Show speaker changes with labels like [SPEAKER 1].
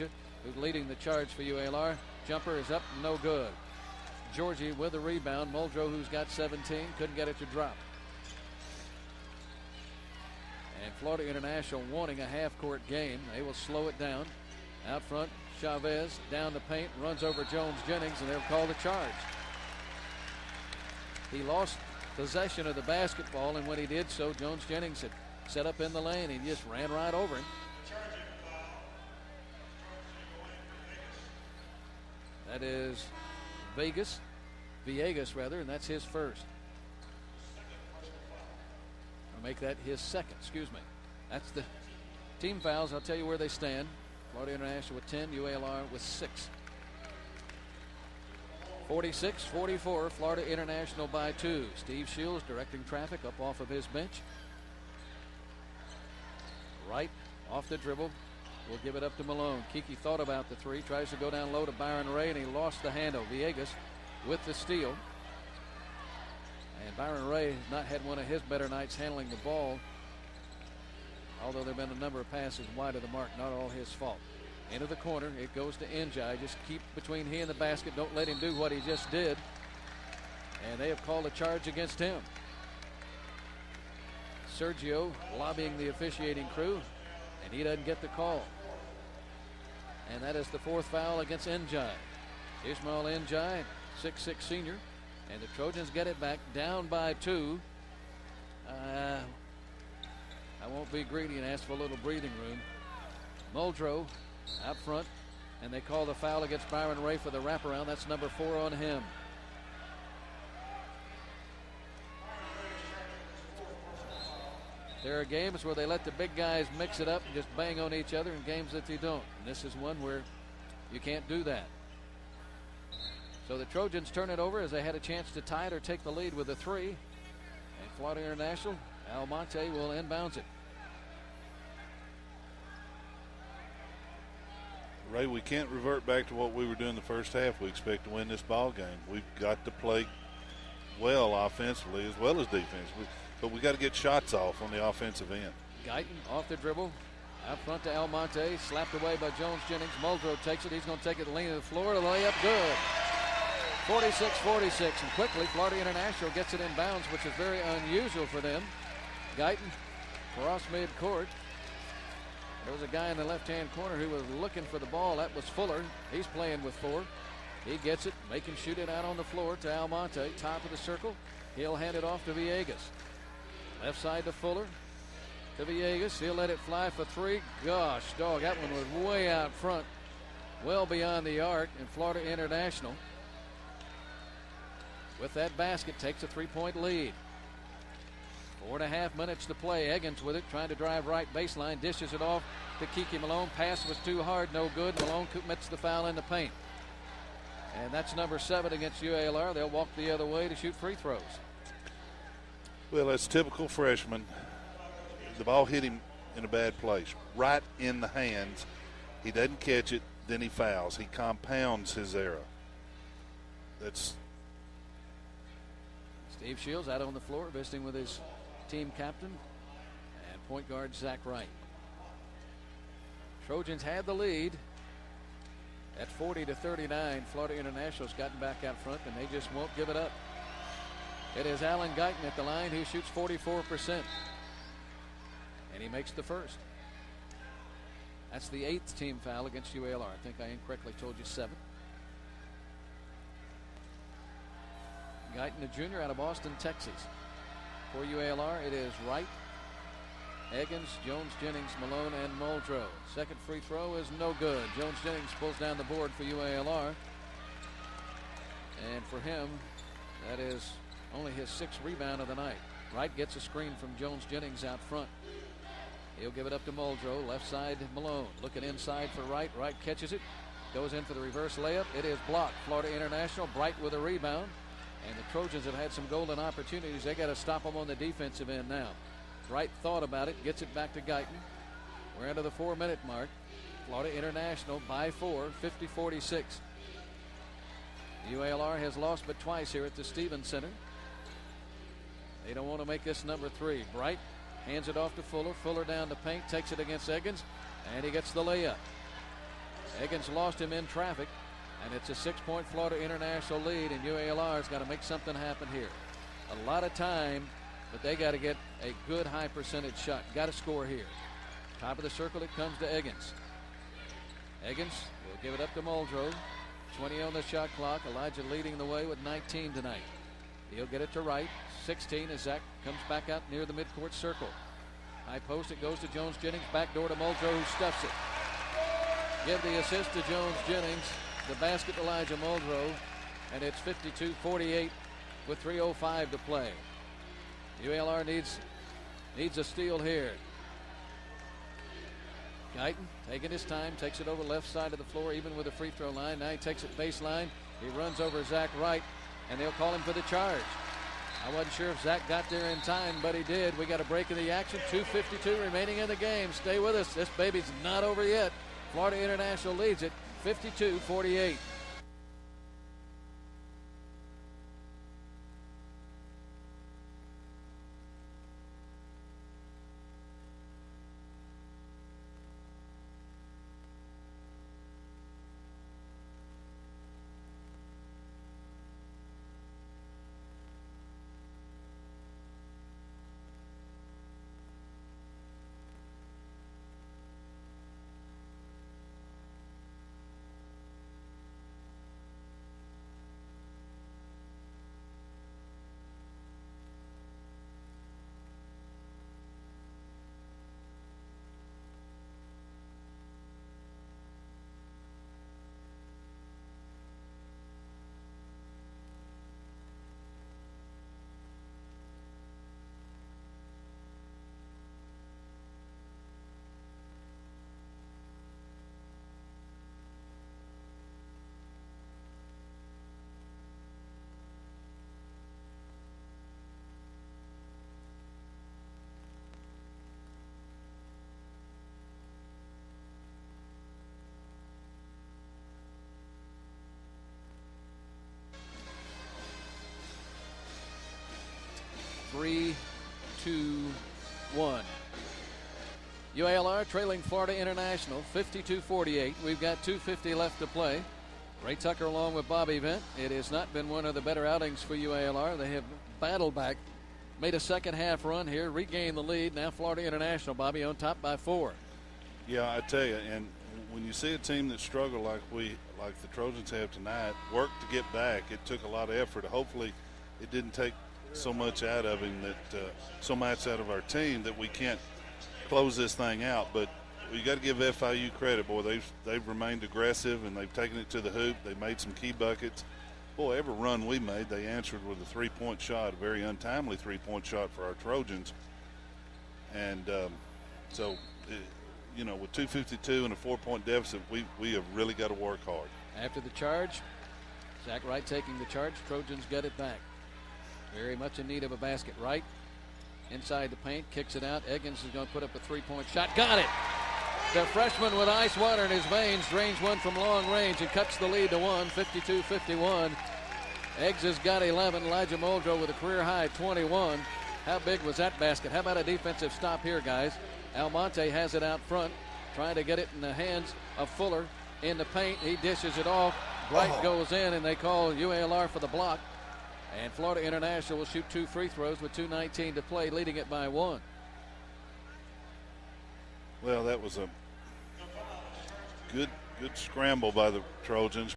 [SPEAKER 1] Georgia, who's leading the charge for UALR. Jumper is up, no good. Georgie with the rebound. Muldrow, who's got 17, couldn't get it to drop. And Florida International wanting a half-court game. They will slow it down. Out front, Chavez down the paint, runs over Jones-Jennings, and they'll call the charge. He lost possession of the basketball, and when he did so, Jones-Jennings had set up in the lane. He just ran right over him. That is Villegas, and that's his first. I'll make that his second, excuse me. That's the team fouls. I'll tell you where they stand. Florida International with 10, UALR with 6. 46-44, Florida International by 2. Steve Shields directing traffic up off of his bench. Right off the dribble. We'll give it up to Malone. Kiki thought about the three, tries to go down low to Byron Ray, and he lost the handle. Villegas with the steal. And Byron Ray has not had one of his better nights handling the ball, although there have been a number of passes wide of the mark, not all his fault. Into the corner, it goes to Njai. Just keep between he and the basket. Don't let him do what he just did. And they have called a charge against him. Sergio lobbying the officiating crew, and he doesn't get the call. And that is the fourth foul against Njai. Ismail Njai, 6'6" senior. And the Trojans get it back, down by 2. I won't be greedy and ask for a little breathing room. Muldrow out front, and they call the foul against Byron Ray for the wraparound. That's number 4 on him. There are games where they let the big guys mix it up and just bang on each other, and games that they don't. And this is one where you can't do that. So the Trojans turn it over as they had a chance to tie it or take the lead with a 3. And Florida International, Almonte will inbounds it.
[SPEAKER 2] Ray, we can't revert back to what we were doing the first half. We expect to win this ball game. We've got to play well offensively as well as defensively, but we got to get shots off on the offensive end.
[SPEAKER 1] Guyton off the dribble, out front to Almonte, slapped away by Jones-Jennings. Muldrow takes it. He's going to take it to the lane of the floor. The layup good. 46-46, and quickly Florida International gets it in bounds, which is very unusual for them. Guyton cross midcourt. There was a guy in the left-hand corner who was looking for the ball. That was Fuller. He's playing with 4. He gets it, make him shoot it out on the floor to Almonte. Top of the circle. He'll hand it off to Villegas. Left side to Fuller. To Villegas. He'll let it fly for 3. Gosh, dog, that one was way out front. Well beyond the arc, and Florida International, with that basket, takes a 3-point lead. 4.5 minutes to play. Eggins with it, trying to drive right baseline, dishes it off to Kiki Malone. Pass was too hard, no good. Malone commits the foul in the paint. And that's number 7 against UALR. They'll walk the other way to shoot free throws.
[SPEAKER 2] Well, that's typical freshman. The ball hit him in a bad place, right in the hands. He doesn't catch it, then he fouls. He compounds his error. That's
[SPEAKER 1] Steve Shields out on the floor, visiting with his team captain and point guard Zach Wright. Trojans had the lead at 40-39. Florida International's gotten back out front, and they just won't give it up. It is Alan Guyton at the line, who shoots 44%, and he makes the first. That's the 8th team foul against UALR. I think I incorrectly told you 7. Guyton, a junior out of Austin, Texas. For UALR, it is Wright, Eggins, Jones-Jennings, Malone, and Muldrow. Second free throw is no good. Jones-Jennings pulls down the board for UALR. And for him, that is only his 6th rebound of the night. Wright gets a screen from Jones-Jennings out front. He'll give it up to Muldrow. Left side, Malone. Looking inside for Wright. Wright catches it. Goes in for the reverse layup. It is blocked. Florida International, Bright with a rebound. And the Trojans have had some golden opportunities. They got to stop them on the defensive end now. Wright thought about it, gets it back to Guyton. We're into the 4-minute mark. Florida International by 4, 50-46. UALR has lost but twice here at the Stevens Center. They don't want to make this number 3. Bright hands it off to Fuller. Fuller down the paint, takes it against Eggins, and he gets the layup. Higgins lost him in traffic, and it's a 6-point Florida International lead, and UALR's got to make something happen here. A lot of time, but they got to get a good high percentage shot. Got to score here. Top of the circle, it comes to Higgins. Higgins will give it up to Muldrow. 20 on the shot clock. Elijah leading the way with 19 tonight. He'll get it to Wright. 16 as Zach comes back out near the midcourt circle. High post, it goes to Jones Jennings. Back door to Muldrow, who stuffs it. Give the assist to Jones Jennings. The basket to Elijah Muldrow. And it's 52-48 with 3:05 to play. UALR needs a steal here. Guyton taking his time, takes it over left side of the floor, even with the free throw line. Now he takes it baseline. He runs over Zach Wright, and they'll call him for the charge. I wasn't sure if Zach got there in time, but he did. We got a break in the action. 2:52 remaining in the game. Stay with us. This baby's not over yet. Florida International leads it 52-48. Three, 2, 1. UALR trailing Florida International 52-48. We've got 2:50 left to play. Ray Tucker along with Bobby Vent. It has not been one of the better outings for UALR. They have battled back, made a second half run here, regained the lead. Now Florida International, Bobby, on top by 4.
[SPEAKER 2] Yeah, I tell you, and when you see a team that struggled like the Trojans have tonight, work to get back, it took a lot of effort. Hopefully it didn't take so much out of him so much out of our team that we can't close this thing out. But you got to give FIU credit, boy. They've remained aggressive and they've taken it to the hoop. They made some key buckets. Boy, every run we made, they answered with a 3-point shot, a very untimely 3-point shot for our Trojans. And so, with 2:52 and a 4-point deficit, we have really got to work hard.
[SPEAKER 1] After the charge, Zach Wright taking the charge. Trojans get it back. Very much in need of a basket. Wright inside the paint, kicks it out. Higgins is going to put up a 3-point shot. Got it! The freshman with ice water in his veins drains one from long range and cuts the lead to 1, 52-51. Eggs has got 11. Elijah Muldrow with a career-high 21. How big was that basket? How about a defensive stop here, guys? Almonte has it out front, trying to get it in the hands of Fuller in the paint. He dishes it off. Bright goes in, and they call UALR for the block. And Florida International will shoot 2 free throws with 2:19 to play, leading it by 1.
[SPEAKER 2] Well, that was a good scramble by the Trojans.